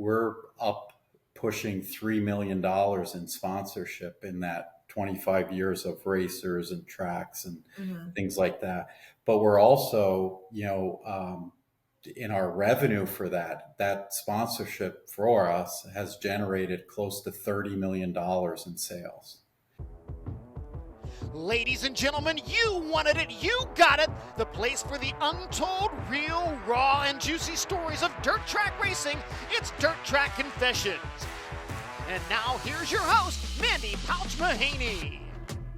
we're up pushing $3 million in sponsorship in that 25 years of racers and tracks and things like that. But we're also, in our revenue for that sponsorship for us has generated close to $30 million in sales. Ladies and gentlemen, you wanted it, you got it. The place for the untold, real, raw, and juicy stories of dirt track racing. It's Dirt Track Confessions. And now here's your host, Mandee Pauch Mahaney.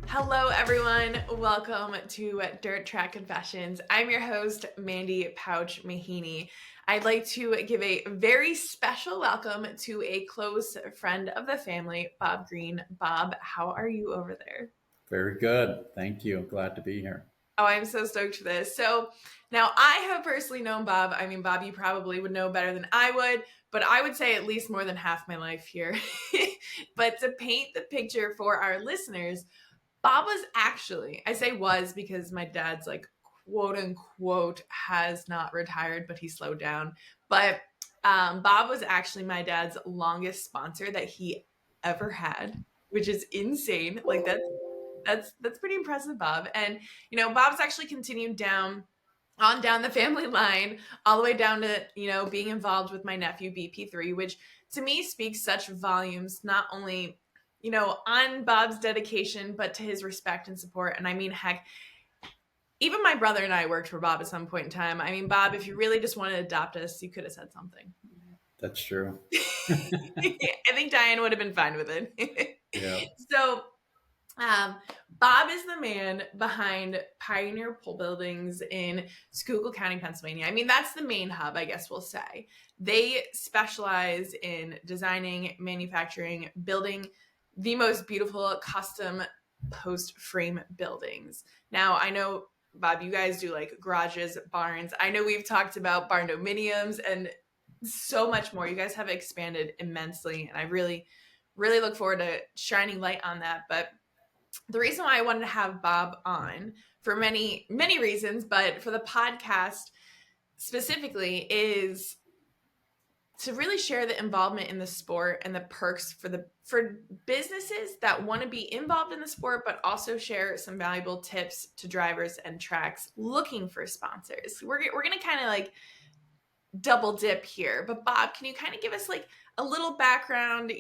Hello, everyone. Welcome to Dirt Track Confessions. I'm your host, Mandee Pauch Mahaney. I'd like to give a very special welcome to a close friend of the family, Bob Greene. Bob, how are you over there? Very good. Thank you. Glad to be here. Oh, I'm so stoked for this. So now I have personally known Bob. I mean, Bob, you probably would know better than I would, but I would say at least more than half my life here. But to paint the picture for our listeners, Bob was actually, I say was because my dad's like quote unquote has not retired, but he slowed down. But Bob was actually my dad's longest sponsor that he ever had, which is insane. Like that's pretty impressive, Bob. And, Bob's actually continued down the family line, all the way down to, being involved with my nephew, BP3, which to me speaks such volumes, not only, on Bob's dedication, but to his respect and support. And I mean, heck, even my brother and I worked for Bob at some point in time. I mean, Bob, if you really just wanted to adopt us, you could have said something. That's true. I think Diane would have been fine with it. Yeah. So, Bob is the man behind Pioneer Pole Buildings in Schuylkill County, Pennsylvania. I mean, that's the main hub, I guess we'll say. They specialize in designing, manufacturing, building the most beautiful custom post frame buildings. Now, I know, Bob, you guys do like garages, barns. I know we've talked about barn dominiums and so much more. You guys have expanded immensely, and I really, really look forward to shining light on that. But the reason why I wanted to have Bob on, for many, many reasons, but for the podcast specifically, is to really share the involvement in the sport and the perks for businesses that want to be involved in the sport, but also share some valuable tips to drivers and tracks looking for sponsors. We're going to kind of like double dip here, but Bob, can you kind of give us like a little background?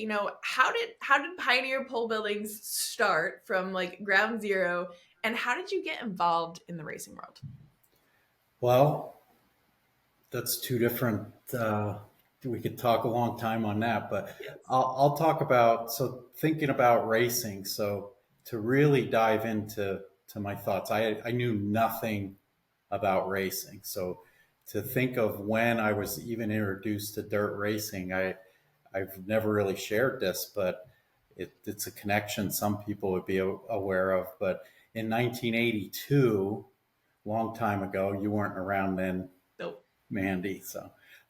How did Pioneer Pole Buildings start from like ground zero, and how did you get involved in the racing world? Well, that's two different. We could talk a long time on that, but yes. I'll talk about thinking about racing. So to really dive into my thoughts, I knew nothing about racing. So to think of when I was even introduced to dirt racing, I've never really shared this, but it's a connection some people would be aware of. But in 1982, long time ago, you weren't around then, nope. Mandee.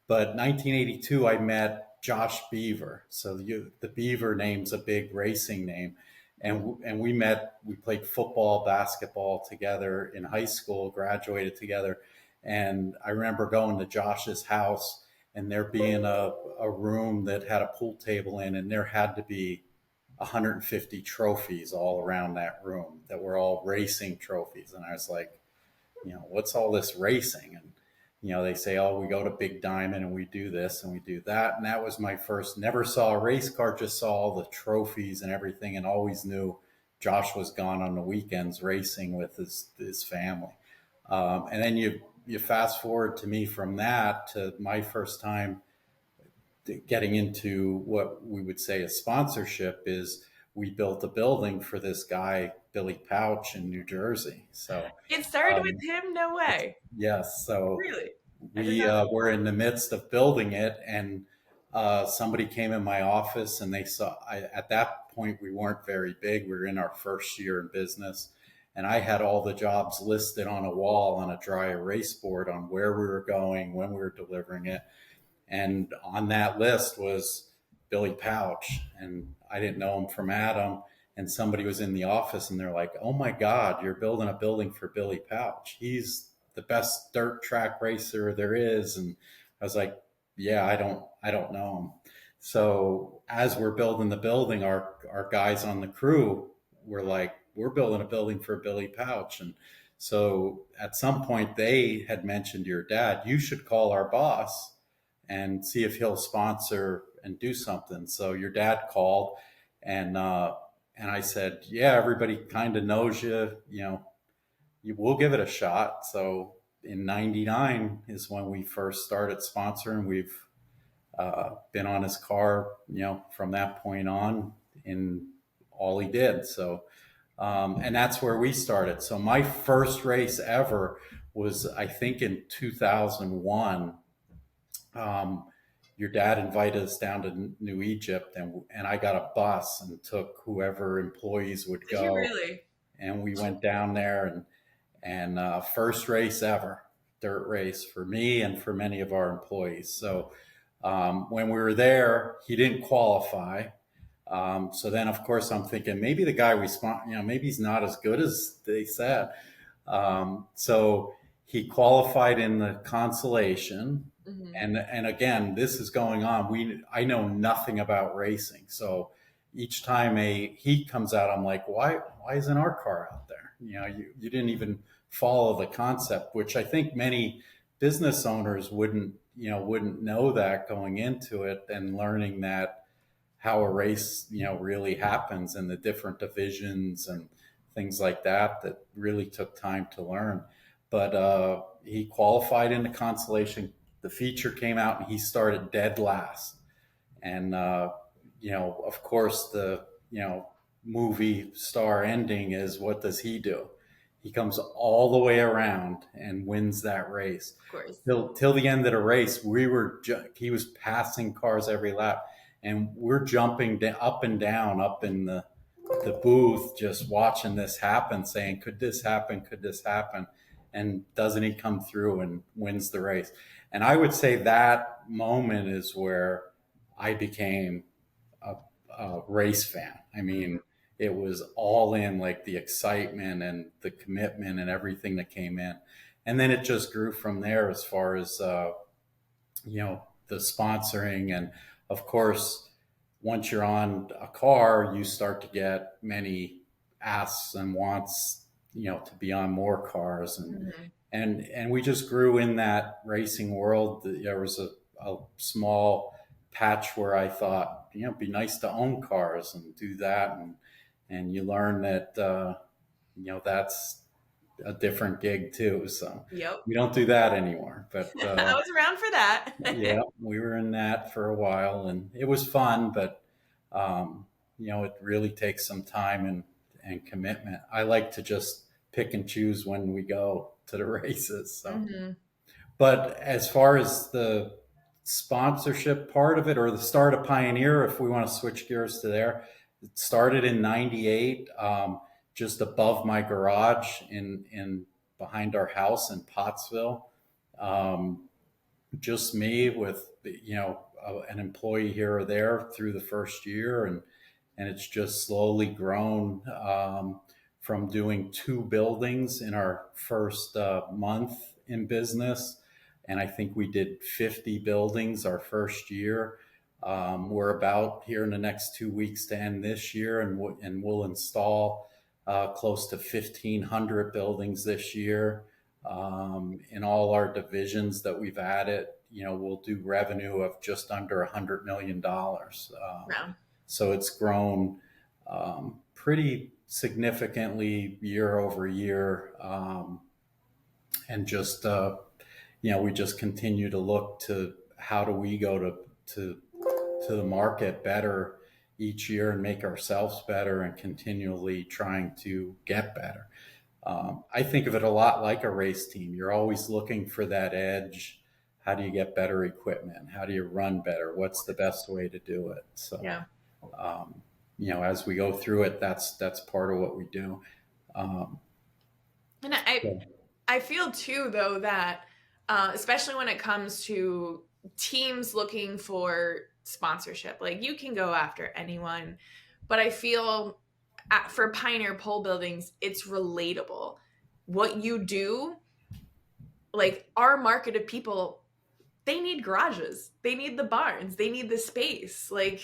But 1982, I met Josh Beaver. So the Beaver name's a big racing name. And we played football, basketball together in high school, graduated together. And I remember going to Josh's house and there being a room that had a pool table in, and there had to be 150 trophies all around that room that were all racing trophies. And I was like, what's all this racing? And, they say, oh, we go to Big Diamond and we do this and we do that. And that was my first, never saw a race car, just saw all the trophies and everything, and always knew Josh was gone on the weekends racing with his family. And then you fast forward to me from that to my first time getting into what we would say a sponsorship is we built a building for this guy, Billy Pauch, in New Jersey. So it started with him? No way. Yes. So really? We were in the midst of building it, and somebody came in my office and they saw, at that point, we weren't very big. We were in our first year in business. And I had all the jobs listed on a wall on a dry erase board on where we were going, when we were delivering it. And on that list was Billy Pauch. And I didn't know him from Adam. And somebody was in the office and they're like, oh my God, you're building a building for Billy Pauch. He's the best dirt track racer there is. And I was like, yeah, I don't know him. So as we're building the building, our guys on the crew were like, we're building a building for Billy Pouch. And so at some point they had mentioned to your dad, you should call our boss and see if he'll sponsor and do something. So your dad called, and and I said, yeah, everybody kind of knows you, you know, we'll give it a shot. So in '99 is when we first started sponsoring. We've been on his car, you know, from that point on in all he did. So, and that's where we started. So my first race ever was, I think, in 2001. Um, your dad invited us down to New Egypt, and I got a bus and took whoever employees would Did you go, really? and we went down there, and first race ever, dirt race for me and for many of our employees. So when we were there, he didn't qualify. So then, of course, I'm thinking maybe the guy we spot, you know, maybe he's not as good as they said. So he qualified in the consolation, Mm-hmm. and again, this is going on. I know nothing about racing, so each time a heat comes out, I'm like, why isn't our car out there? You know, you didn't even follow the concept, which I think many business owners wouldn't know that going into it, and learning that how a race, you know, really happens and the different divisions and things like that, that really took time to learn. But he qualified in the consolation. The feature came out and he started dead last. And you know, of course, the, you know, movie star ending is, what does he do? He comes all the way around and wins that race. Of course. Till the end of the race, he was passing cars every lap, and we're jumping up and down up in the booth, just watching this happen, saying, could this happen? Could this happen? And doesn't he come through and wins the race? And I would say that moment is where I became a, a race fan. I mean, it was all in, like the excitement and the commitment and everything that came in. And then it just grew from there as far as, you know, the sponsoring. And of course, once you're on a car, you start to get many asks and wants, you know, to be on more cars. Mm-hmm. And we just grew in that racing world. There was a small patch where I thought, you know, it'd be nice to own cars and do that. And you learn that, you know, that's a different gig too. So Yep. we don't do that anymore. But I was around for that. yeah, we were in that for a while, and it was fun. But you know, it really takes some time and commitment. I like to just pick and choose when we go to the races. So, Mm-hmm. but as far as the sponsorship part of it, or the start of Pioneer, if we want to switch gears to there, it started in '98, just above my garage in behind our house in Pottsville. Um, just me with, you know, an employee here or there through the first year, and it's just slowly grown, from doing two buildings in our first month in business, and I think we did 50 buildings our first year. We're about here in the next 2 weeks to end this year, and we'll install close to 1,500 buildings this year. In all our divisions that we've added, you know, we'll do revenue of just under $100 million. Wow. So it's grown pretty significantly year over year. And just, you know, we just continue to look to how do we go to the market better each year and make ourselves better, and continually trying to get better. I think of it a lot like a race team. You're always looking for that edge. How do you get better equipment? How do you run better? What's the best way to do it? So, Yeah. you know, as we go through it, that's part of what we do. And I feel too, though, that especially when it comes to teams looking for sponsorship, like you can go after anyone, but I feel for Pioneer Pole Buildings, it's relatable. What you do, like our market of people they need garages. They need the barns. They need the space. Like,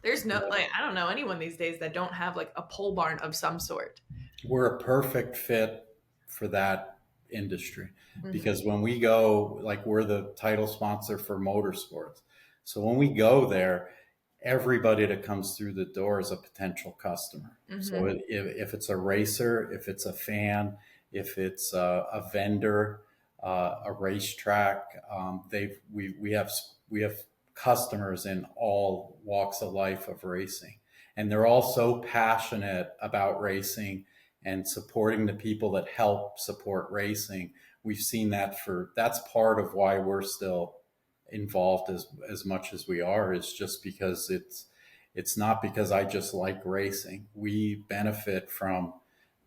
there's no, like, I don't know anyone these days that don't have like a pole barn of some sort. We're a perfect fit for that industry Mm-hmm. because when we go, like we're the title sponsor for motorsports. So when we go there, everybody that comes through the door is a potential customer. Mm-hmm. So if it's a racer, if it's a fan, if it's a vendor, a racetrack, we have customers in all walks of life of racing, and they're all so passionate about racing and supporting the people that help support racing. We've seen that's part of why we're still involved as much as we are, is just because it's not because I just like racing. We benefit from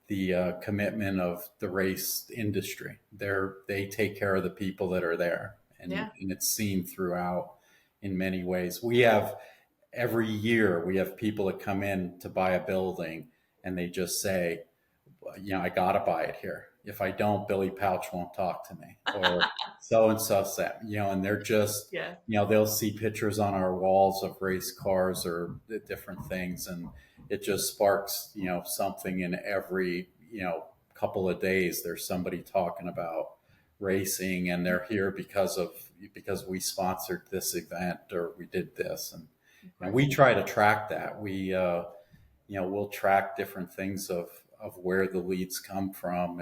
the commitment of the race industry. They take care of the people that are there, and it's seen throughout in many ways. We have every year we have people that come in to buy a building, and they just say, I got to buy it here. If I don't, Billy Pauch won't talk to me, or so and so said, and they're just, they'll see pictures on our walls of race cars or different things. And it just sparks, something in every, couple of days. There's somebody talking about racing, and they're here because we sponsored this event or we did this. And we try to track that. We'll track different things of where the leads come from,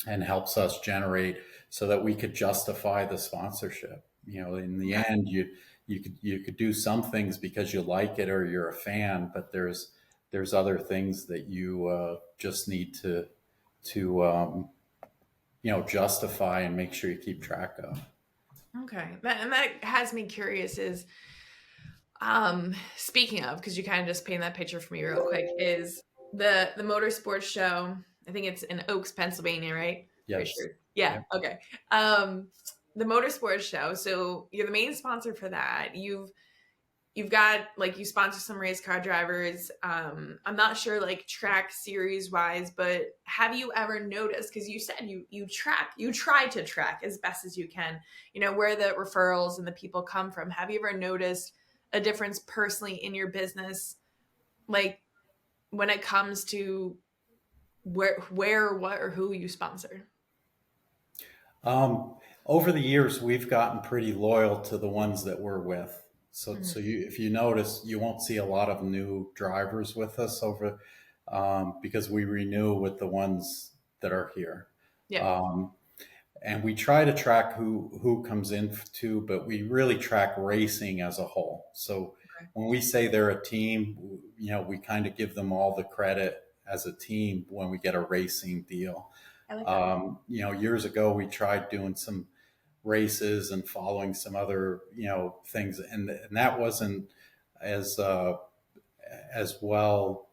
and helps us generate so that we could justify the sponsorship. In the end, you could do some things because you like it or you're a fan, but there's other things that you just need to justify and make sure you keep track of. Okay. That has me curious is, speaking of, because you kind of just paint that picture for me real quick, is the motorsports show. I think it's in Oaks, Pennsylvania, right? Yes. Sure. Yeah. Okay. The motorsports show. So you're the main sponsor for that. You've got, like, you sponsor some race car drivers. I'm not sure, like, track series wise, but have you ever noticed, because you said you try to track as best as you can, where the referrals and the people come from. Have you ever noticed a difference personally in your business, like when it comes to where, what, or who you sponsor? Over the years, we've gotten pretty loyal to the ones that we're with. So if you notice, you won't see a lot of new drivers with us because we renew with the ones that are here. Yeah. And we try to track who comes in too, but we really track racing as a whole. So when we say they're a team, we kind of give them all the credit as a team when we get a racing deal. I like that. Years ago, we tried doing some races and following some other, things. And that wasn't as well,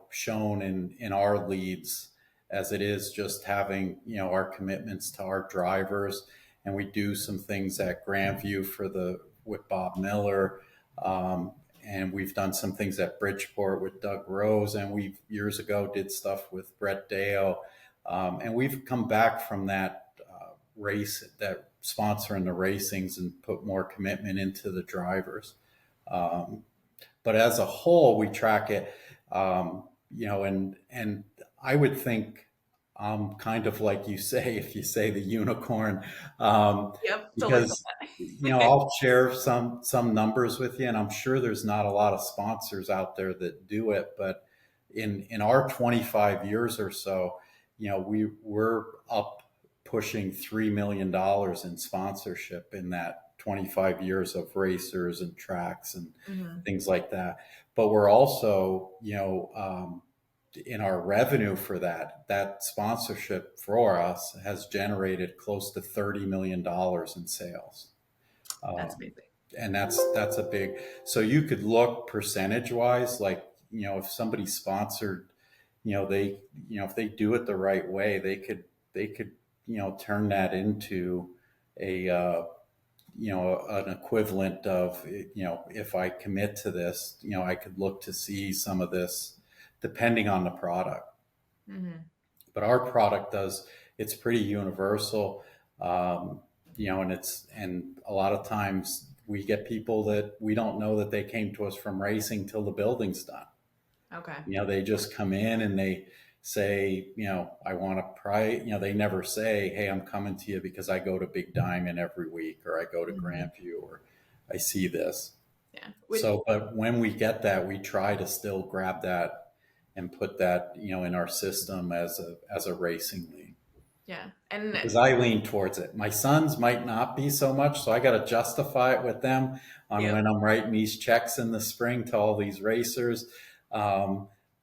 shown in our leads as it is just having, our commitments to our drivers. And we do some things at Grandview with Bob Miller. And we've done some things at Bridgeport with Doug Rose. And we years ago did stuff with Brett Deo. And we've come back from that that sponsoring the racings and put more commitment into the drivers. But as a whole, we track it, and I would think kind of like you say, if you say the unicorn, because, I'll share some numbers with you, and I'm sure there's not a lot of sponsors out there that do it, but in our 25 years or so, we're up pushing $3 million in sponsorship in that 25 years of racers and tracks and things like that. But we're also, in our revenue for that sponsorship for us has generated close to $30 million in sales. That's amazing. And that's a big, so you could look percentage wise, like, if somebody sponsored, if they do it the right way, they could, turn that into an equivalent of, if I commit to this, I could look to see some of this depending on the product. But our product it's pretty universal. and a lot of times we get people that we don't know that they came to us from racing till the building's done. Okay. They just come in and they say, I want to price, they never say, hey, I'm coming to you because I go to Big Diamond every week, or I go to Grandview, or I see this. Yeah. So, but when we get that, we try to still grab that and put that, in our system as a racing league. Yeah. And because I lean towards it. My sons might not be so much, so I got to justify it with them on when I'm writing these checks in the spring to all these racers.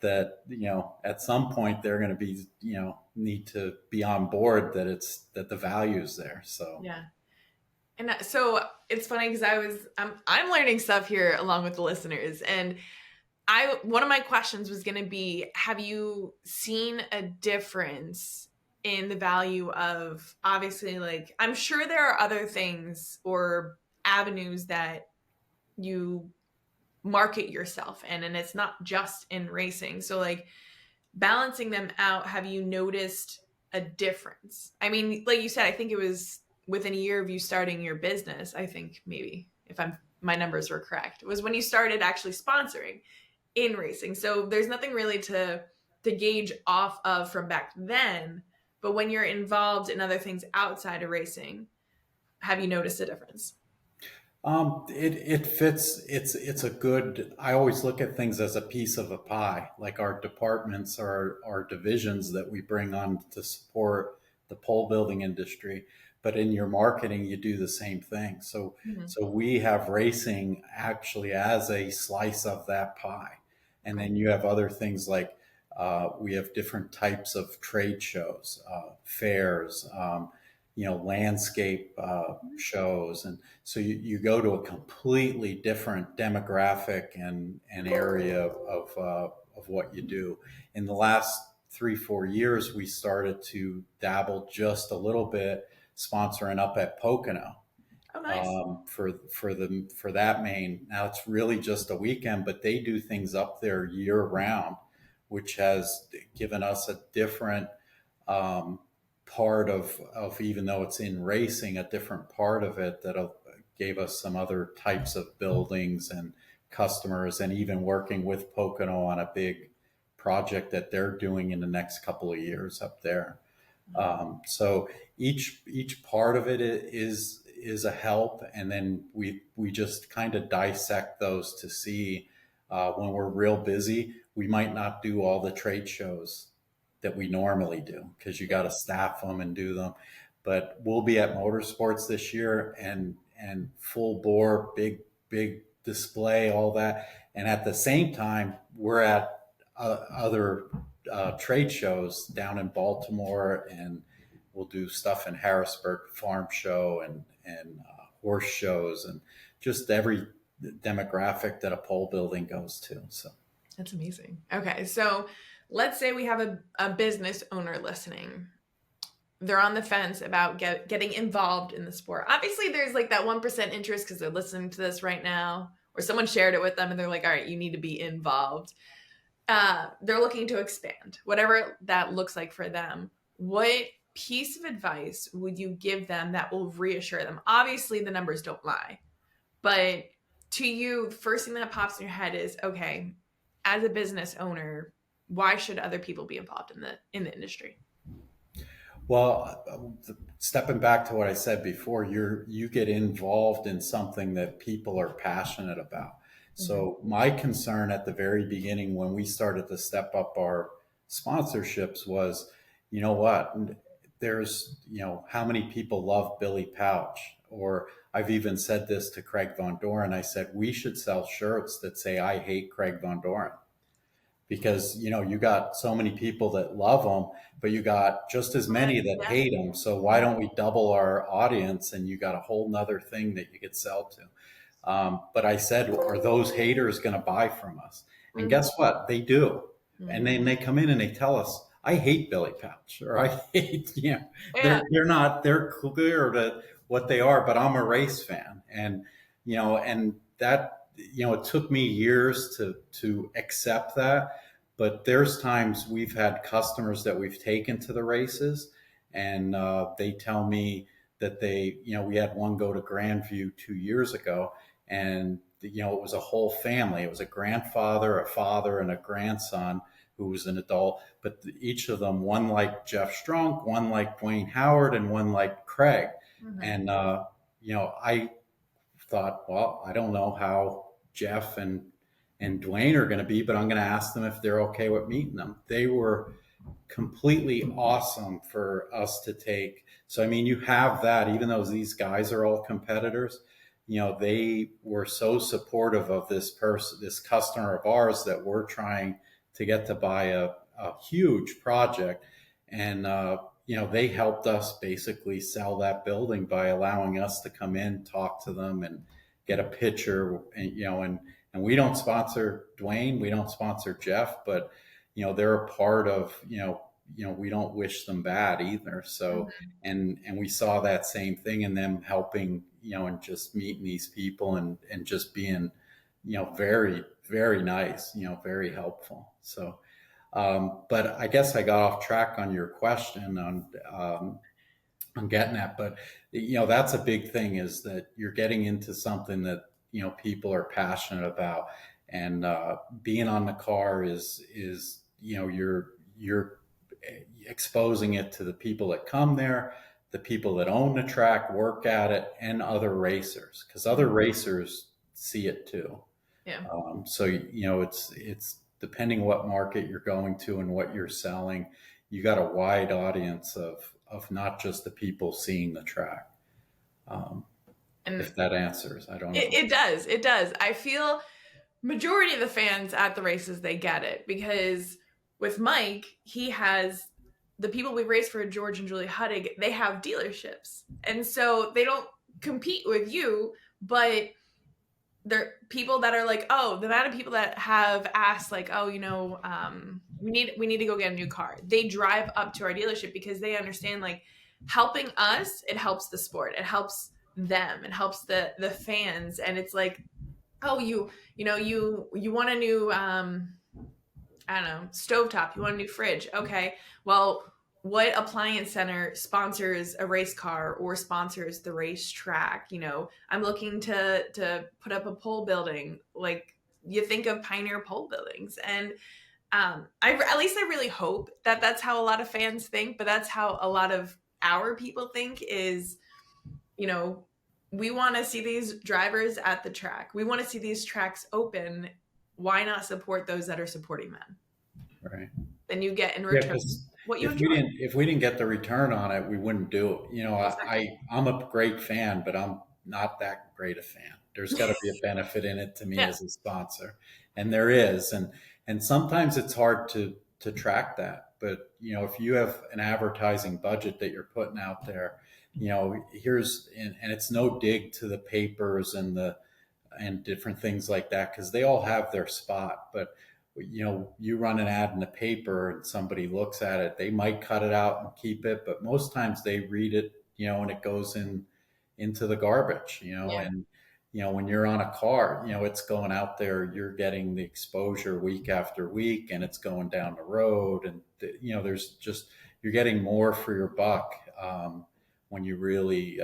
That at some point they're going to be need to be on board that the value's there. So yeah. And so it's funny because I'm learning stuff here along with the listeners, and one of my questions was going to be, have you seen a difference in the value of, obviously, like, I'm sure there are other things or avenues that you market yourself in, and it's not just in racing. So like balancing them out, have you noticed a difference? I mean, like you said, I think it was within a year of you starting your business, I think maybe if my numbers were correct, it was when you started actually sponsoring in racing. So there's nothing really to gauge off of from back then, but when you're involved in other things outside of racing, have you noticed a difference? It fits. It's a good. I always look at things as a piece of a pie. Like our departments are our divisions that we bring on to support the pole building industry. But in your marketing, you do the same thing. So we have racing actually as a slice of that pie, and then you have other things like we have different types of trade shows, fairs. Landscape shows. And so you go to a completely different demographic and area of what you do. In the last 3-4 years, we started to dabble just a little bit, sponsoring up at Pocono. Oh, nice. For that main. Now it's really just a weekend, but they do things up there year round, which has given us a different part of even though it's in racing, a different part of it that gave us some other types of buildings and customers, and even working with Pocono on a big project that they're doing in the next couple of years up there. So each part of it is a help, and then we just kind of dissect those to see when we're real busy, we might not do all the trade shows that we normally do because you got to staff them and do them. But we'll be at Motorsports this year and full bore, big display, all that. And at the same time, we're at other trade shows down in Baltimore, and we'll do stuff in Harrisburg, farm show and horse shows, and just every demographic that a pole building goes to. So that's amazing. Okay, so let's say we have a business owner listening. They're on the fence about getting involved in the sport. Obviously, there's like that 1% interest because they're listening to this right now, or someone shared it with them and they're like, all right, you need to be involved. They're looking to expand, whatever that looks like for them. What piece of advice would you give them that will reassure them? Obviously, the numbers don't lie, but to you, the first thing that pops in your head is, okay, as a business owner, why should other people be involved in the industry? Well, stepping back to what I said before, you get involved in something that people are passionate about. So my concern at the very beginning when we started to step up our sponsorships was, you know what, there's, how many people love Billy Pauch? Or I've even said this to Craig Von Doren. I said, we should sell shirts that say, I hate Craig Von Doren. Because, you got so many people that love him, but you got just as many that hate him. So why don't we double our audience, and you got a whole nother thing that you could sell to. But I said, are those haters going to buy from us? And guess what? They do. And then they come in and they tell us, I hate Billy Pauch, or I hate, they're clear to what they are, but I'm a race fan. And, and that, it took me years to accept that. But there's times we've had customers that we've taken to the races, and they tell me that they, we had one go to Grandview 2 years ago, and it was a whole family. It was a grandfather, a father, and a grandson who was an adult, but each of them, one like Jeff Strunk, one like Dwayne Howard, and one like Craig. Mm-hmm. And I thought, well, I don't know how Jeff and Dwayne are going to be, but I'm going to ask them if they're okay with meeting them. They were completely awesome for us to take. So, I mean, you have that, even though these guys are all competitors, they were so supportive of this person, this customer of ours that we're trying to get to buy a huge project. And, they helped us basically sell that building by allowing us to come in, talk to them, and get a picture. And, and we don't sponsor Dwayne, we don't sponsor Jeff, but, they're a part of, we don't wish them bad either. So, and we saw that same thing in them helping, and just meeting these people and just being, very, very nice, very helpful. So, but I guess I got off track on your question on getting at, but that's a big thing, is that you're getting into something that, people are passionate about, and being on the car is, you're exposing it to the people that come there, the people that own the track, work at it, and other racers, because other racers see it too. Yeah. So, it's depending what market you're going to and what you're selling, you got a wide audience of not just the people seeing the track. And if that answers, I don't know. It does. It does. I feel majority of the fans at the races, they get it, because with Mike, he has the people we race for, George and Julie Huddig, they have dealerships. And so they don't compete with you, but they're people that are like, oh, the amount of people that have asked, like, oh, we need to go get a new car. They drive up to our dealership because they understand, like, helping us, it helps the sport. It helps them. It helps the fans. And it's like, oh, you want a new, I don't know, stovetop, you want a new fridge. Okay. Well, what appliance center sponsors a race car or sponsors the racetrack? I'm looking to put up a pole building. Like, you think of Pioneer Pole Buildings, and at least I really hope that that's how a lot of fans think, but that's how a lot of our people think is, we want to see these drivers at the track. We want to see these tracks open. Why not support those that are supporting them? Right. Then you get in return what you enjoy. If we didn't get the return on it, we wouldn't do it. Exactly. I'm a great fan, but I'm not that great a fan. There's got to be a benefit in it to me as a sponsor, and there is. And sometimes it's hard to track that. But if you have an advertising budget that you're putting out there, and it's no dig to the papers and different things like that, because they all have their spot. But you run an ad in the paper and somebody looks at it, they might cut it out and keep it, but most times they read it, and it goes into the garbage, and when you're on a car, it's going out there, you're getting the exposure week after week, and it's going down the road, and there's just, you're getting more for your buck when you really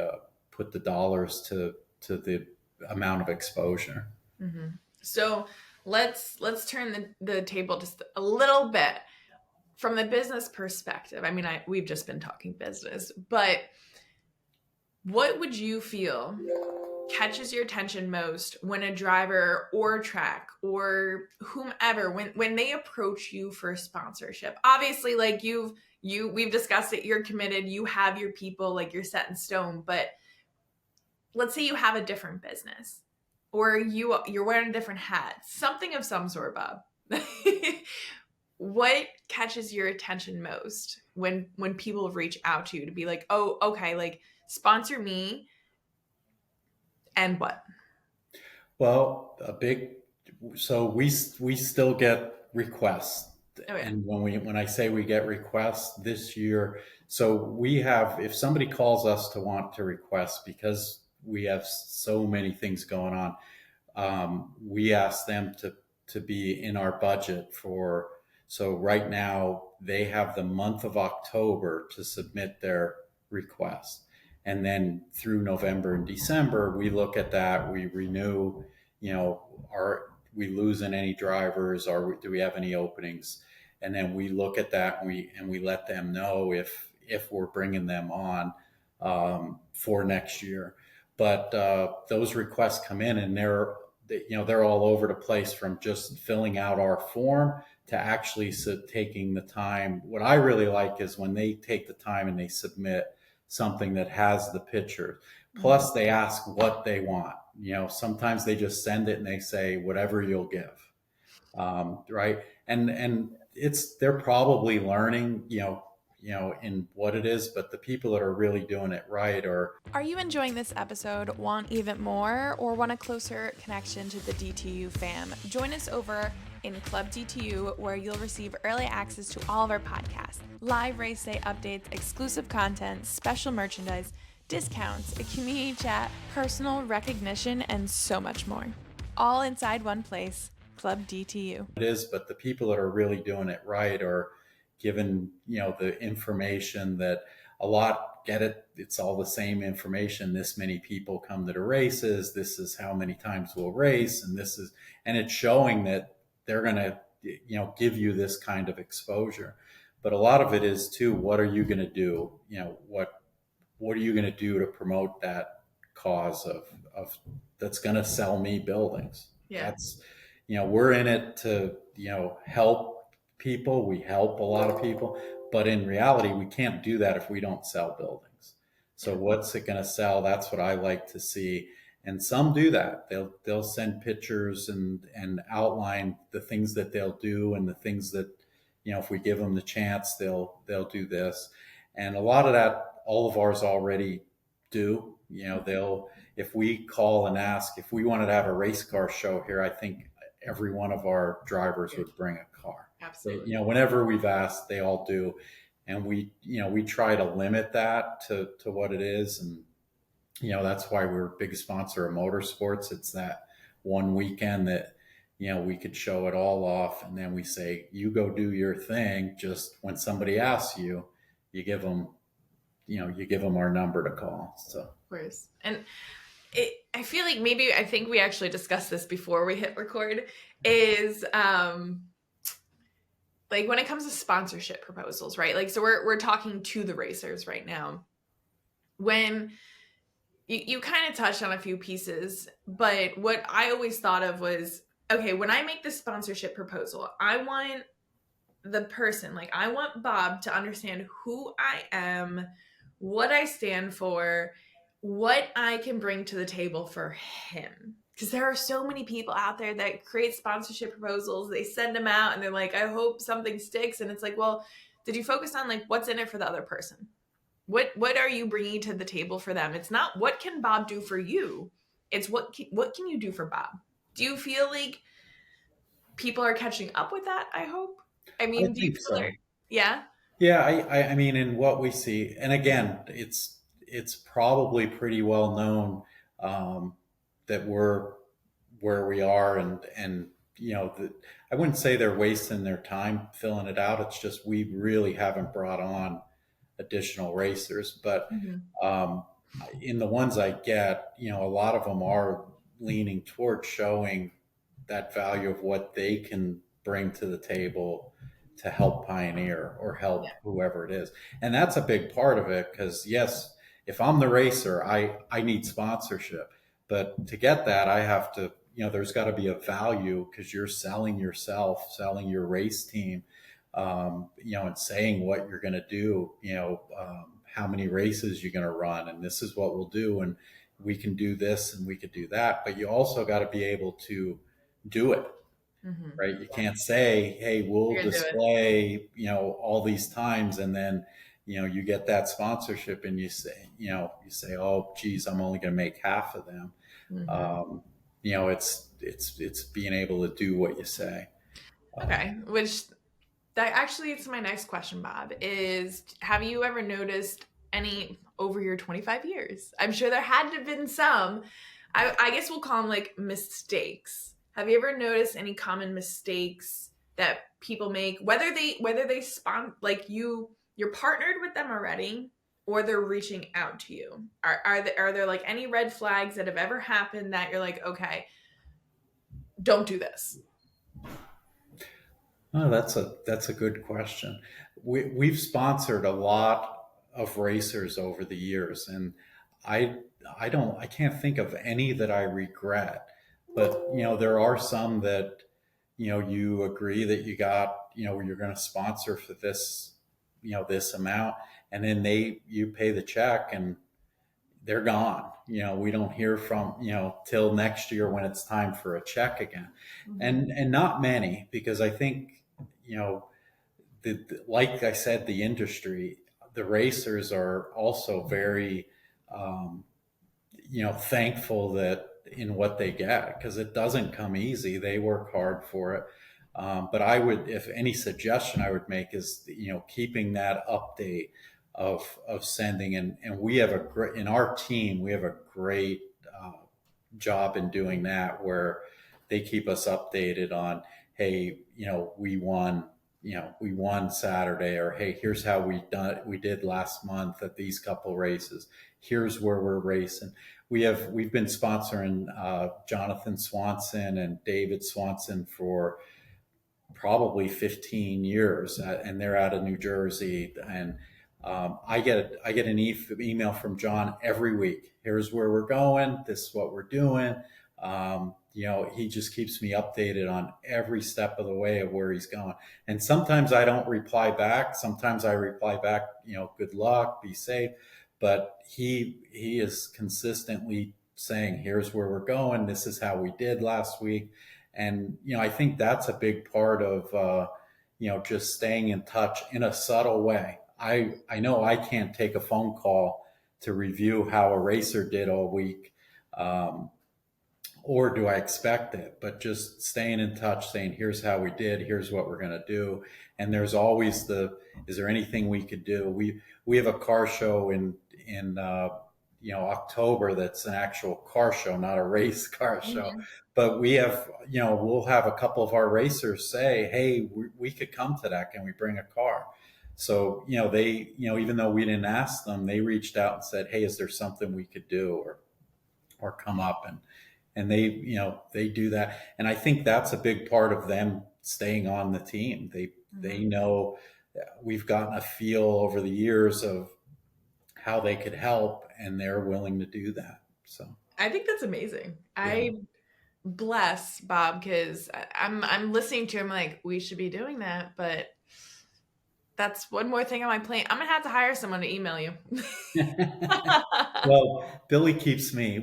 put the dollars to the amount of exposure. Mm-hmm. So let's turn the table just a little bit from the business perspective. I mean, we've just been talking business, but what would you feel catches your attention most when a driver or track or whomever, when they approach you for a sponsorship? Obviously, like we've discussed it, you're committed, you have your people, like, you're set in stone. But let's say you have a different business, or you're wearing a different hat, something of some sort, Bob. What catches your attention most when people reach out to you to be like, oh, okay, like, sponsor me, and what? Well, so we still get requests. Oh, yeah. And when I say we get requests this year, so we have, if somebody calls us to want to request, because we have so many things going on, we ask them to be in our budget for, so right now they have the month of October to submit their request. And then through November and December, we look at that, we renew, are we losing any drivers, or do we have any openings? And then we look at that, and we let them know if we're bringing them on for next year. But those requests come in, and they're all over the place, from just filling out our form to actually taking the time. What I really like is when they take the time and they submit something that has the picture. Plus, they ask what they want. Sometimes they just send it and they say, whatever you'll give. Right. And they're probably learning, in what it is, but the people that are really doing it right Are you enjoying this episode, want even more, or want a closer connection to the DTU fam? Join us over in Club DTU, where you'll receive early access to all of our podcasts, live race day updates, exclusive content, special merchandise, discounts, a community chat, personal recognition, and so much more. All inside one place, Club DTU. It is, but the people that are really doing it right are given, the information that a lot get it. It's all the same information. This many people come to the races. This is how many times we'll race. And it's showing that they're going to, give you this kind of exposure. But a lot of it is too, what are you going to do? What are you going to do to promote that cause of that's going to sell me buildings? Yeah. That's, we're in it to, help people. We help a lot of people, but in reality, we can't do that if we don't sell buildings. So what's it going to sell? That's what I like to see. And some do that. They'll send pictures and outline the things that they'll do, and the things that, if we give them the chance, they'll do this. And a lot of that, all of ours already do. If we call and ask if we wanted to have a race car show here, I think every one of our drivers would bring a car. Absolutely. Whenever we've asked, they all do. And we try to limit that to what it is. And, that's why we're a big sponsor of motorsports. It's that one weekend that, we could show it all off. And then we say, you go do your thing. Just when somebody asks you, you give them our number to call. So, of course. And I feel like I think we actually discussed this before we hit record, is like when it comes to sponsorship proposals, right? Like, so we're talking to the racers right now. When you kind of touched on a few pieces, but what I always thought of was, okay, when I make this sponsorship proposal, I want the person, like I want Bob to understand who I am, what I stand for, what I can bring to the table for him. Because there are so many people out there that create sponsorship proposals. They send them out and they're like, I hope something sticks. And it's like, well, did you focus on like what's in it for the other person? What are you bringing to the table for them? It's not what can Bob do for you. It's what can you do for Bob? Do you feel like people are catching up with that? I hope. I mean, do you feel so. Yeah. Yeah, I mean, in what we see, and again, it's probably pretty well known that we're where we are, and I wouldn't say they're wasting their time filling it out. It's just we really haven't brought on additional racers, but in the ones I get, a lot of them are leaning towards showing that value of what they can bring to the table to help Pioneer or help whoever it is. And that's a big part of it, because yes, if I'm the racer, I need sponsorship, but to get that, I have to, there's got to be a value, because you're selling yourself, selling your race team, and saying what you're going to do, how many races you're going to run, and this is what we'll do, and we can do this and we could do that. But you also got to be able to do it. Right. You can't say, hey, we'll display, all these times, and then, you get that sponsorship and you say, oh, geez, I'm only going to make half of them. It's being able to do what you say. Okay. Which that actually is my next question, Bob, is have you ever noticed any over your 25 years? I'm sure there had to have been some, I guess we'll call them like mistakes. Have you ever noticed any common mistakes that people make, whether they like you're partnered with them already, or they're reaching out to you? Are there like any red flags that have ever happened that you're like, okay, don't do this? Oh, that's a good question. We've sponsored a lot of racers over the years, and I I can't think of any that I regret. But there are some that you agree that you're going to sponsor for this this amount, and then you pay the check and they're gone. We don't hear from, till next year when it's time for a check again. And not many, because I think, like I said, the industry, the racers are also very, um, thankful that in what they get, because it doesn't come easy. They work hard for it. But I would, if any suggestion I would make is, keeping that update of sending, and we have a great, in our team, we have a great job in doing that, where they keep us updated on, hey, we won Saturday, or hey, here's how we did last month at these couple races. Here's where we're racing. We've been sponsoring Jonathan Swanson and David Swanson for probably 15 years, and they're out of New Jersey. And I get an email from John every week. Here's where we're going. This is what we're doing. He just keeps me updated on every step of the way of where he's going. And sometimes I don't reply back. Sometimes I reply back, good luck, be safe. But he is consistently saying, here's where we're going. This is how we did last week. And, I think that's a big part of, just staying in touch in a subtle way. I know I can't take a phone call to review how a racer did all week. Or do I expect it? But just staying in touch, saying, here's how we did, here's what we're going to do. And there's always is there anything we could do? We have a car show in October. That's an actual car show, not a race car show. But we have, we'll have a couple of our racers say, hey, we could come to that. Can we bring a car? So, they, even though we didn't ask them, they reached out and said, hey, is there something we could do, or come up, and they do that. And I think that's a big part of them staying on the team. They know we've gotten a feel over the years of how they could help, and they're willing to do that. So I think that's amazing. Yeah. I bless Bob, because I'm listening to him like, we should be doing that, but that's one more thing on my plate. I'm gonna have to hire someone to email you. Well, Billy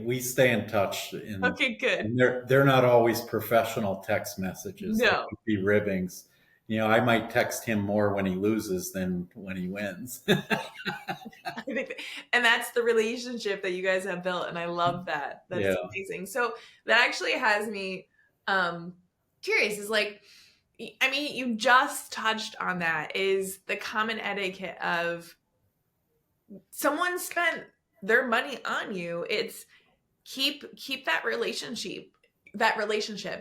we stay in touch. Okay, good. And they're not always professional text messages. No. They could be ribbings. I might text him more when he loses than when he wins. I think and that's the relationship that you guys have built, and I love that. That's amazing. So that actually has me curious, is like, I mean, you just touched on that, is the common etiquette of someone spent their money on you. It's keep that relationship,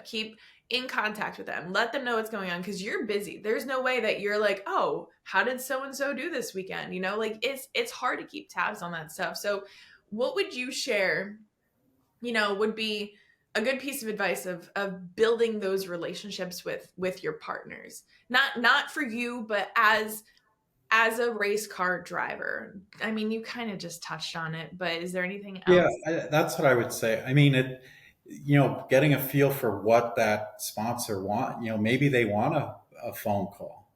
keep in contact with them, let them know what's going on, because you're busy. There's no way that you're like, oh, how did so-and-so do this weekend? Like it's hard to keep tabs on that stuff. So what would you share, would be a good piece of advice of building those relationships with your partners, not for you, but as a race car driver? I mean, you kind of just touched on it, but is there anything else? Yeah, that's what I would say. I mean, getting a feel for what that sponsor want, maybe they want a phone call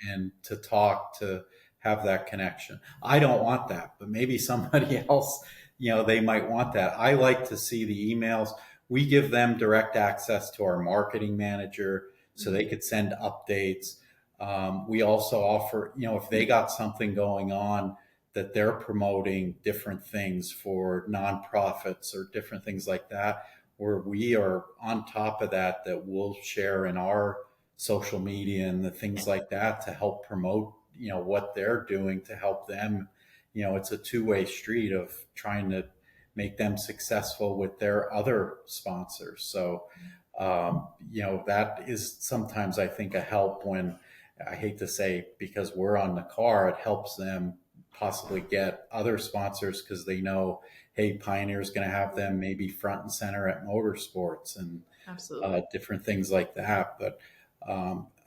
and to talk, to have that connection. I don't want that, but maybe somebody else, they might want that. I like to see the emails. We give them direct access to our marketing manager, so they could send updates. We also offer, if they got something going on that they're promoting, different things for nonprofits or different things like that, where we are on top of that we'll share in our social media and the things like that to help promote, what they're doing to help them. It's a two-way street of trying to make them successful with their other sponsors. So, that is sometimes, I think, a help when, I hate to say, because we're on the car, it helps them possibly get other sponsors because they know, hey, Pioneer's going to have them maybe front and center at motorsports and Absolutely. different things like that. But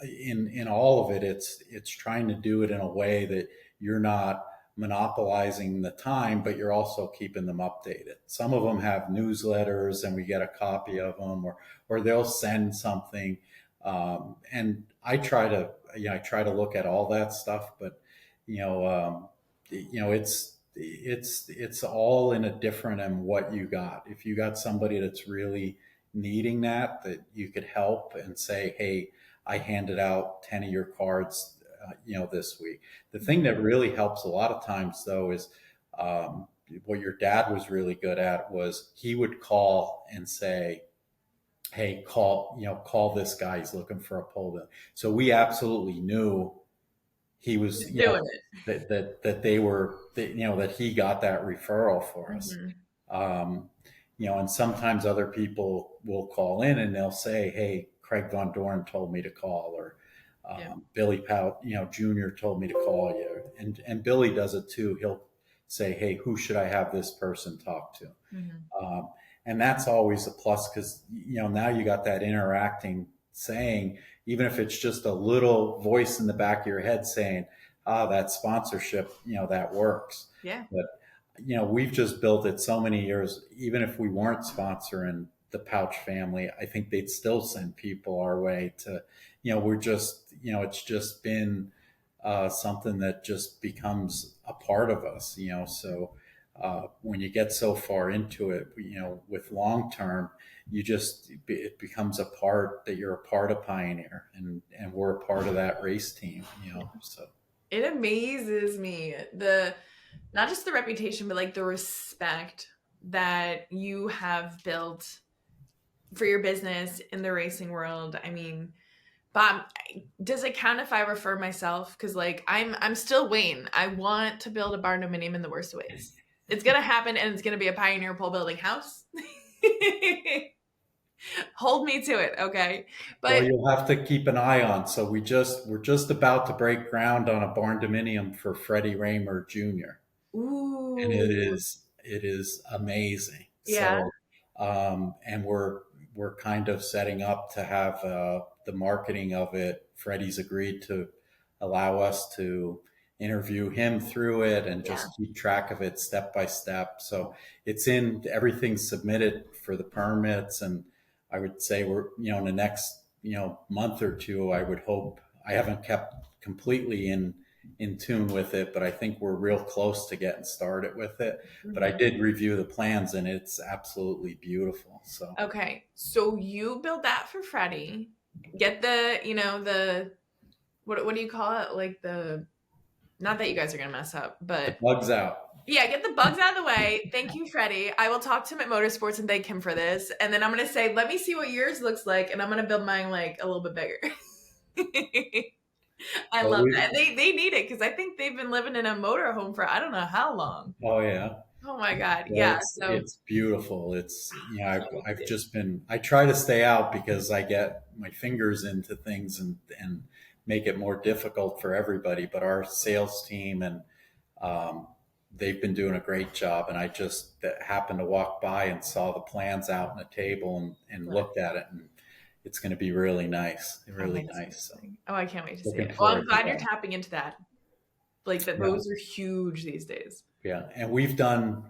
in all of it, it's trying to do it in a way that you're not monopolizing the time, but you're also keeping them updated. Some of them have newsletters, and we get a copy of them, or they'll send something. And I try to look at all that stuff, but you know, it's all in a different and what you got. If you got somebody that's really needing that you could help and say, hey, I handed out 10 of your cards, this week. The thing that really helps a lot of times though is what your dad was really good at was he would call and say, hey, call this guy, he's looking for a pole bill. So we absolutely knew he was, Doing that they were, that he got that referral for it. us. And sometimes other people will call in and they'll say, hey, Craig Von Dorn told me to call, or Billy Pauch, Jr. told me to call you. And Billy does it too. He'll say, hey, who should I have this person talk to? And that's always a plus because, now you got that interacting saying, even if it's just a little voice in the back of your head saying, that sponsorship, that works. Yeah. But, we've just built it so many years. Even if we weren't sponsoring the Pauch family, I think they'd still send people our way to, we're just, it's just been something that just becomes a part of us, so when you get so far into it, with long term, it becomes a part that you're a part of Pioneer, and we're a part of that race team, so. It amazes me, not just the reputation, but like the respect that you have built for your business in the racing world. I mean, Bob, does it count if I refer myself? Because like I'm still waiting. I want to build a barn dominium in the worst ways. It's gonna happen, and it's gonna be a Pioneer pole building house. Hold me to it, okay? But well, you'll have to keep an eye on. So we're just about to break ground on a barn dominium for Freddie Raymer Jr. ooh, And it is amazing. yeah. So, and we're kind of setting up to have the marketing of it. Freddie's agreed to allow us to interview him through it and just keep track of it step by step. So everything's submitted for the permits, and I would say we're, in the next, month or two, I would hope. I haven't kept completely in tune with it, but I think we're real close to getting started with it. But I did review the plans, and it's absolutely beautiful. So okay, so you build that for Freddie. Get the what do you call it? Like not that you guys are gonna mess up, but the bugs out. Yeah, get the bugs out of the way. Thank you, Freddie. I will talk to him at Motorsports and thank him for this. And then I'm going to say, let me see what yours looks like. And I'm going to build mine like a little bit bigger. I love that. They need it because I think they've been living in a motorhome for I don't know how long. Oh, yeah. Oh, my God. Yeah. It's beautiful. It's, I try to stay out because I get my fingers into things and make it more difficult for everybody. But our sales team and, they've been doing a great job, and I just happened to walk by and saw the plans out on the table and looked at it, and it's going to be really nice, nice. So, I can't wait to see it. Well, I'm glad you're tapping into that. Like that, those are huge these days. Yeah, and we've done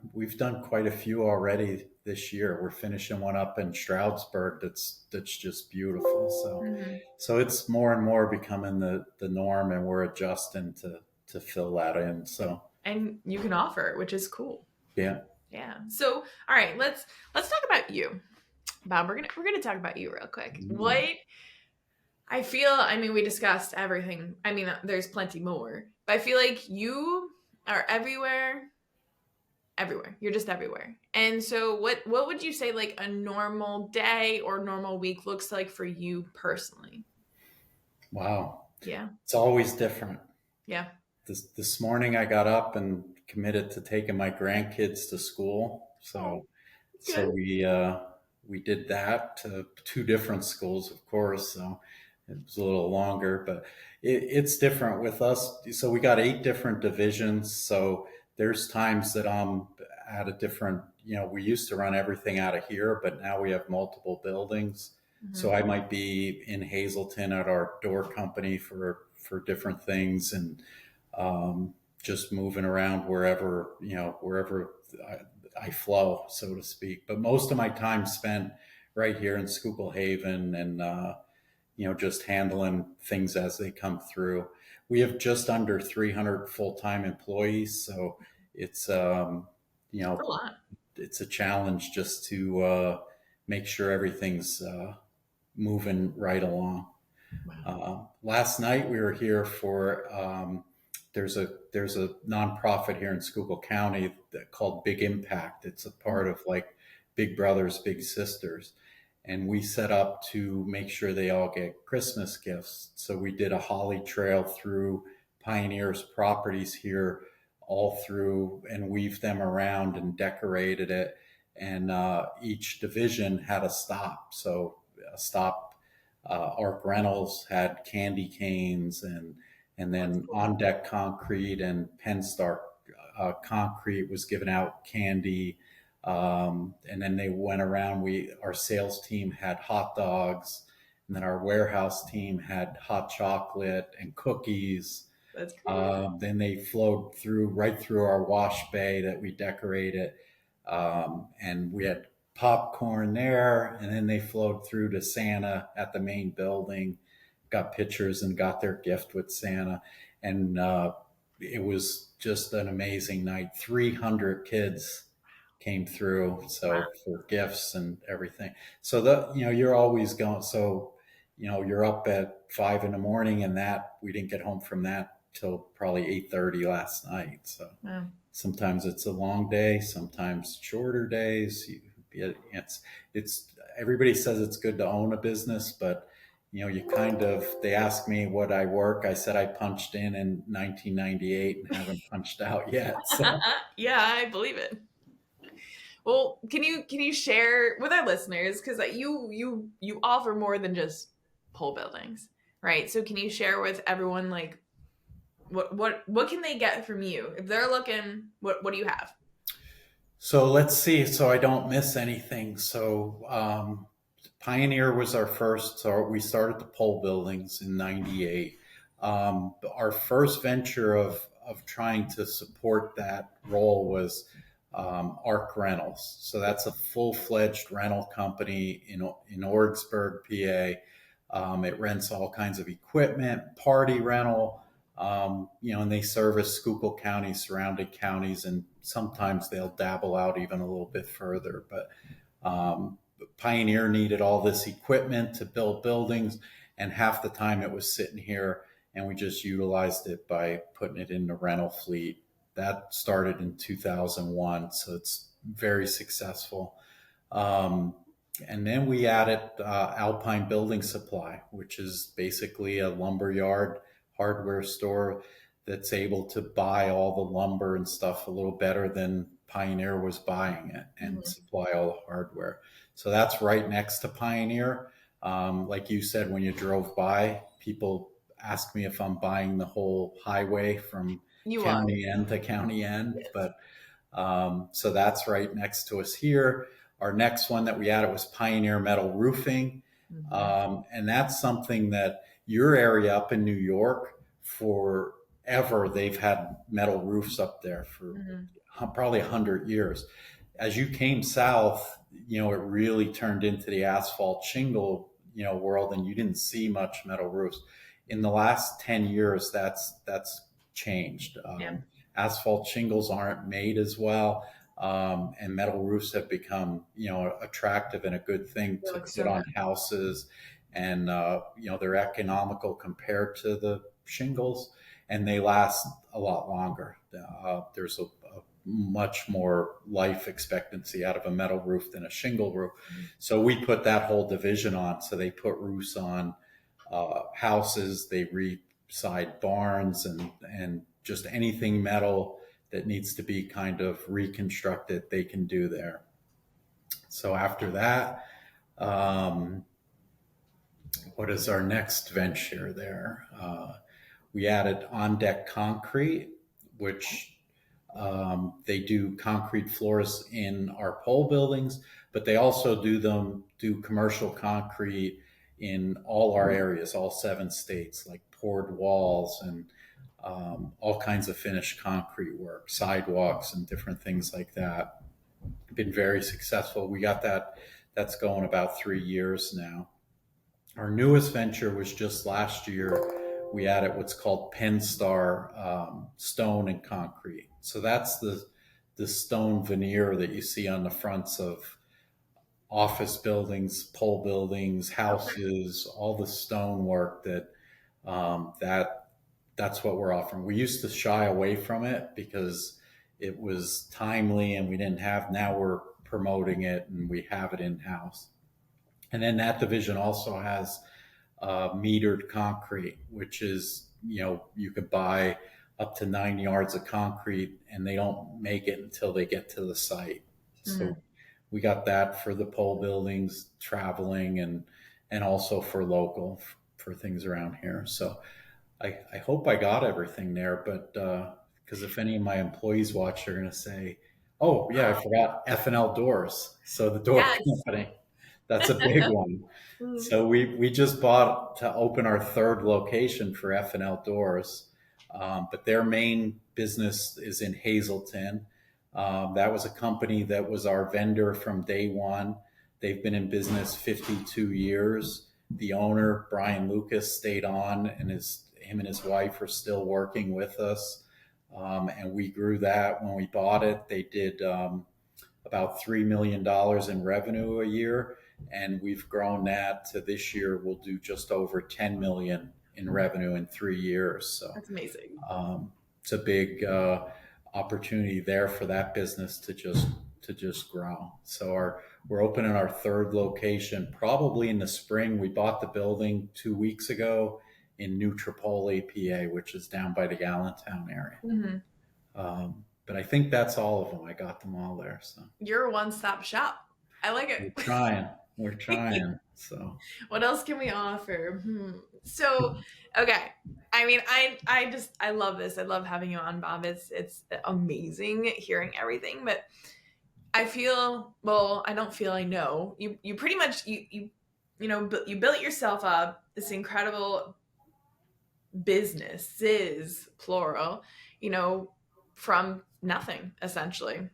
quite a few already this year. We're finishing one up in Stroudsburg that's just beautiful. So, so it's more and more becoming the norm, and we're adjusting to fill that in. So. And you can offer it, which is cool. Yeah. Yeah. So, all right, let's talk about you, Bob. We're gonna talk about you real quick. What I feel. I mean, we discussed everything. I mean, there's plenty more, but I feel like you are everywhere. Everywhere. You're just everywhere. And so, what would you say like a normal day or normal week looks like for you personally? Wow. Yeah. It's always different. Yeah. This morning I got up and committed to taking my grandkids to school. So we did that to two different schools, of course. So It was a little longer, but it's different with us. So we got 8 different divisions. So there's times that I'm at a different, we used to run everything out of here, but now we have multiple buildings. Mhm. So I might be in Hazleton at our door company for different things, and just moving around wherever I flow, so to speak. But most of my time spent right here in Schuylkill Haven, and just handling things as they come through. We have just under 300 full-time employees, so it's you That's a know lot. it's a challenge just to make sure everything's moving right along. Wow. Last night we were here for there's a nonprofit here in Schuylkill County called Big Impact. It's a part of like Big Brothers Big Sisters, and we set up to make sure they all get Christmas gifts. So we did a holly trail through Pioneer's properties here, all through, and weaved them around and decorated it. And each division had a stop. So a stop, Arc Reynolds had candy canes, and That's then cool. On Deck Concrete and Penstar Concrete was giving out candy. And then they went around. Our sales team had hot dogs, and then our warehouse team had hot chocolate and cookies. That's cool. Then they flowed right through our wash bay that we decorated, and we had popcorn there. And then they flowed through to Santa at the main building, got pictures and got their gift with Santa, and it was just an amazing night. 300 kids came through, Wow. so for gifts and everything. So you're always going. So you're up at 5 in the morning, and that we didn't get home from that till probably 8:30 last night. So Wow. sometimes it's a long day, sometimes shorter days. It's everybody says it's good to own a business, but they ask me what I work. I said I punched in 1998 and haven't punched out yet. So Yeah, I believe it. Well, can you share with our listeners, because you offer more than just pole buildings, right? So can you share with everyone like what can they get from you if they're looking? What do you have? So let's see. So I don't miss anything. So Pioneer was our first. So we started the pole buildings in '98. Our first venture of trying to support that role was Arc Rentals. So that's a full-fledged rental company in Orgsburg, PA. It rents all kinds of equipment, party rental, and they service Schuylkill County, surrounding counties, and sometimes they'll dabble out even a little bit further. But Pioneer needed all this equipment to build buildings, and half the time it was sitting here, and we just utilized it by putting it in the rental fleet. That started in 2001, so it's very successful. And then we added Alpine Building Supply, which is basically a lumberyard hardware store that's able to buy all the lumber and stuff a little better than Pioneer was buying it, and supply all the hardware. So that's right next to Pioneer. Like you said, when you drove by, people ask me if I'm buying the whole highway from You are. county end to county end. Yes. But so that's right next to us here. Our next one that we added was Pioneer Metal Roofing. And that's something that your area up in New York, forever, they've had metal roofs up there for probably 100 years. As you came south, it really turned into the asphalt shingle, world, and you didn't see much metal roofs. In the last 10 years, that's changed. Yeah. Asphalt shingles aren't made as well. And metal roofs have become, attractive and a good thing to put on houses. And, they're economical compared to the shingles, and they last a lot longer. There's a much more life expectancy out of a metal roof than a shingle roof. So we put that whole division on. So they put roofs on houses, they re-side barns, and just anything metal that needs to be kind of reconstructed, they can do there. So after that, what is our next venture there? We added on deck concrete, which they do concrete floors in our pole buildings, but they also do commercial concrete in all our areas, all 7 states, like poured walls and all kinds of finished concrete work, sidewalks and different things like that. Been very successful. We got that's going about 3 years now. Our newest venture was just last year. We added what's called Penstar stone and concrete. So that's the stone veneer that you see on the fronts of office buildings, pole buildings, houses, all the stone work that's what we're offering. We used to shy away from it because it was timely and we didn't have, now we're promoting it and we have it in-house. And then that division also has metered concrete, which is, you could buy up to 9 yards of concrete and they don't make it until they get to the site. Mm-hmm. So we got that for the pole buildings, traveling, and also for local, for things around here. So I hope I got everything there, but because if any of my employees watch, they're going to say, oh yeah, I forgot F&L doors. So the door company, that's a big one. So we just bought to open our 3rd location for F&L doors. But their main business is in Hazleton. That was a company that was our vendor from day one. They've been in business 52 years. The owner, Brian Lucas, stayed on, and him and his wife are still working with us. And we grew that when we bought it. They did about $3 million in revenue a year. And we've grown that to this year, we'll do just over 10 million in revenue in 3 years. So that's amazing. It's a big opportunity there for that business to just grow. So we're opening our 3rd location probably in the spring. We bought the building 2 weeks ago in New Tripoli, PA, which is down by the Allentown area. Mm-hmm. But I think that's all of them. I got them all there. So you're a one-stop shop. I like it. We're trying. So what else can we offer? So, okay. I mean, I love this. I love having you on, Bob. It's amazing hearing everything, but I know you pretty much, you built yourself up this incredible businesses, plural, from nothing essentially,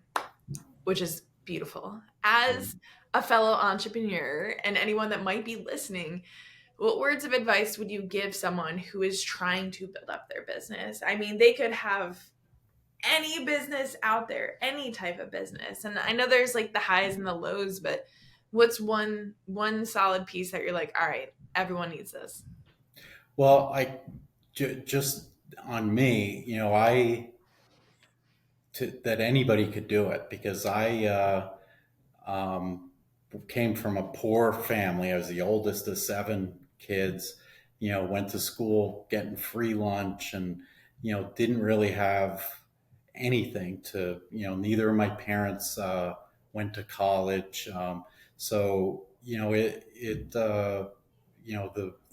which is beautiful. As a fellow entrepreneur and anyone that might be listening, what words of advice would you give someone who is trying to build up their business? I mean, they could have any business out there, any type of business. And I know there's like the highs and the lows, but what's one solid piece that you're like, all right, everyone needs this? Well, just on me, that anybody could do it, because I came from a poor family. I was the oldest of 7 kids, went to school getting free lunch and, didn't really have anything to, neither of my parents went to college. So,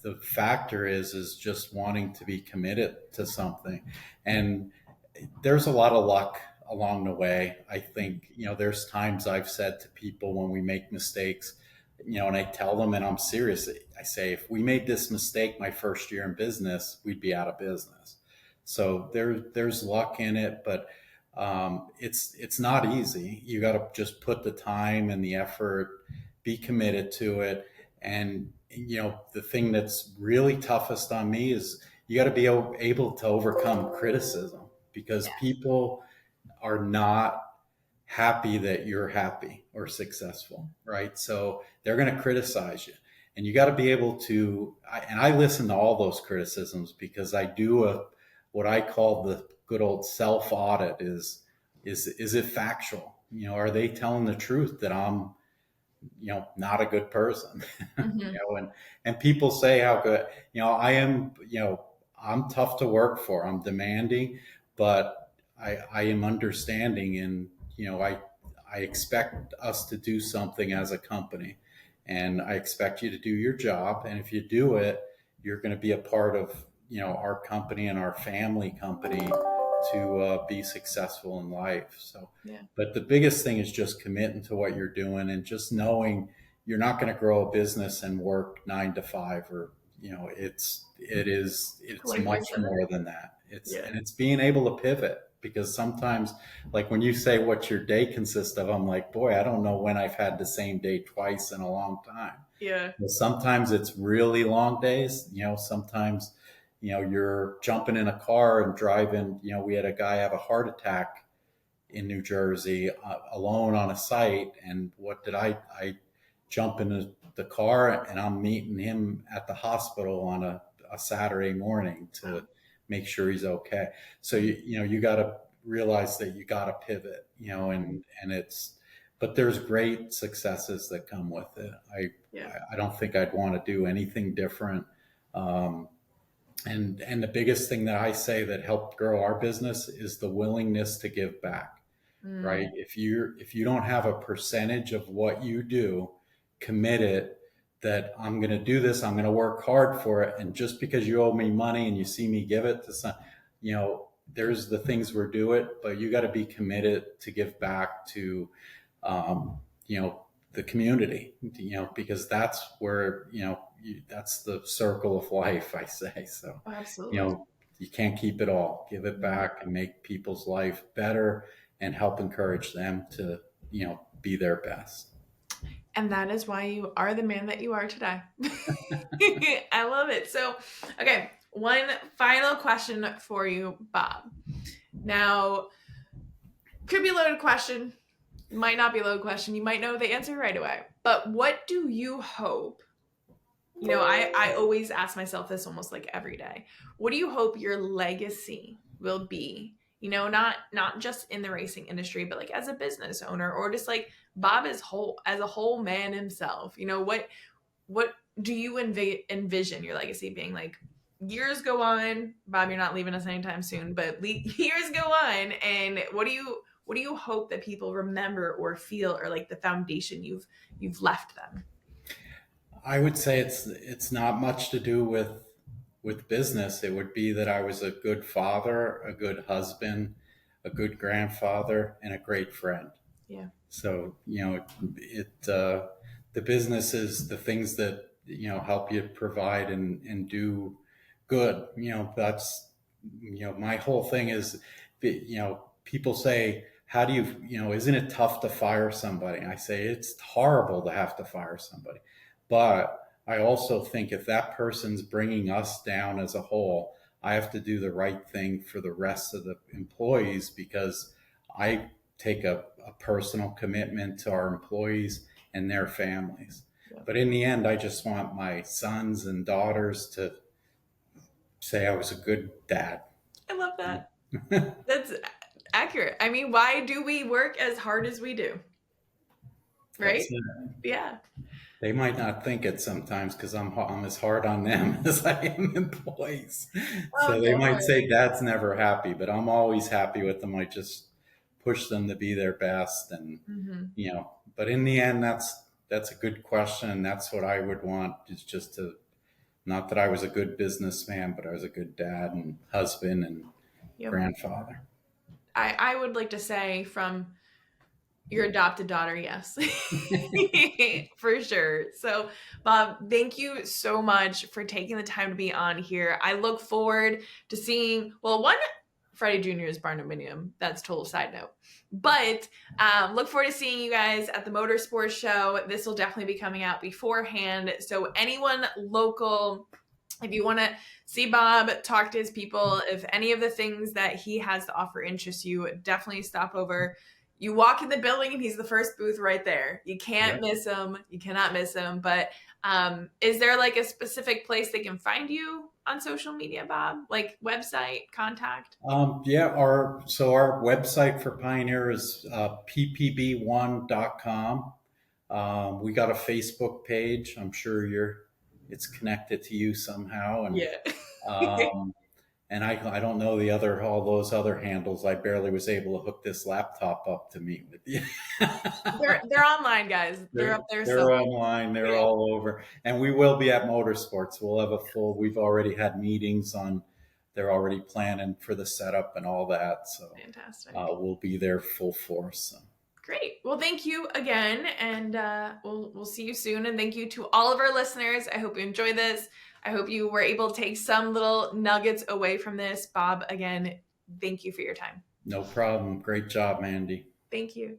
the factor is just wanting to be committed to something. And there's a lot of luck along the way. I think, there's times I've said to people when we make mistakes, and I tell them, and I'm serious, I say, if we made this mistake my first year in business, we'd be out of business. So there's luck in it, but it's not easy. You got to just put the time and the effort, be committed to it. And, the thing that's really toughest on me is you got to be able to overcome criticism, because people are not happy that you're happy or successful, right? So they're going to criticize you, and you got to be able to, and I listen to all those criticisms, because I do what I call the good old self audit. Is it factual? Are they telling the truth that I'm, not a good person? Mm-hmm. And people say how good, I am, I'm tough to work for. I'm demanding, but I am understanding, and, I expect us to do something as a company. and I expect you to do your job. And if you do it, you're going to be a part of, our company and our family company to be successful in life. So, Yeah. but the biggest thing is just committing to what you're doing and just knowing you're not going to grow a business and work 9 to 5, or, it's much 24/7. more than that. Yeah. And it's being able to pivot, because sometimes, like when you say what your day consists of, I'm like, boy, I don't know when I've had the same day twice in a long time. Yeah. But sometimes it's really long days. Sometimes, you're jumping in a car and driving. We had a guy have a heart attack in New Jersey alone on a site. And what did I jump into the car and I'm meeting him at the hospital on a Saturday morning to make sure he's okay. So, you got to realize that you got to pivot, and but there's great successes that come with it. I don't think I'd want to do anything different. And the biggest thing that I say that helped grow our business is the willingness to give back. Right? If you don't have a percentage of what you do committed, that I'm going to do this, I'm going to work hard for it, and just because you owe me money and you see me give it to some, there's the things we're doing, but you got to be committed to give back to, the community, because that's where, that's the circle of life, I say. So, Absolutely. You can't keep it all. Give it back and make people's life better and help encourage them to, be their best. And that is why you are the man that you are today. I love it. So, okay, one final question for you, Bob. Now, could be a loaded question, might not be a loaded question. You might know the answer right away. But what do you hope? I always ask myself this almost like every day. What do you hope your legacy will be? Not just in the racing industry, but like as a business owner, or just like Bob as a whole man himself. What do you envision your legacy being? Like, years go on, Bob, you're not leaving us anytime soon, but years go on, and what do you hope that people remember or feel, or like the foundation you've left them? I would say it's not much to do with business. It would be that I was a good father, a good husband, a good grandfather, and a great friend. Yeah. So, the business is the things that, help you provide and do good. That's, my whole thing is, people say, how do you, isn't it tough to fire somebody? I say, it's horrible to have to fire somebody. But I also think if that person's bringing us down as a whole, I have to do the right thing for the rest of the employees, because I take a personal commitment to our employees and their families. Yeah. But in the end, I just want my sons and daughters to say I was a good dad. I love that. That's accurate. I mean, why do we work as hard as we do? Right? Yeah. They might not think it sometimes, because I'm as hard on them as I am employees. So they might say Dad's never happy, but I'm always happy with them. I just push them to be their best, and but in the end, that's a good question, and that's what I would want, is just to, not that I was a good businessman, but I was a good dad and husband and grandfather. I would like to say, from your adopted daughter, yes. For sure. So, Bob, thank you so much for taking the time to be on here. I look forward to seeing, Freddie Jr.'s barndominium. That's total side note. But look forward to seeing you guys at the Motorsports Show. This will definitely be coming out beforehand. So anyone local, if you want to see Bob, talk to his people, if any of the things that he has to offer interests you, definitely stop over. You walk in the building and he's the first booth right there. You can't miss him. You cannot miss him. But is there like a specific place they can find you on social media, Bob? Like website, contact? Our website for Pioneer is ppb1.com. We got a Facebook page. I'm sure it's connected to you somehow. And, And I don't know all those other handles. I barely was able to hook this laptop up to meet with you. They're online, guys. They're up there They're somewhere. online. They're Yeah. all over. And we will be at motorsports. We'll have we've already had meetings on, they're already planning for the setup and all that. So Fantastic. we'll be there full force. So. Great. Well, thank you again, and we'll see you soon. And thank you to all of our listeners. I hope you enjoyed this. I hope you were able to take some little nuggets away from this. Bob, again, thank you for your time. No problem. Great job, Mandee. Thank you.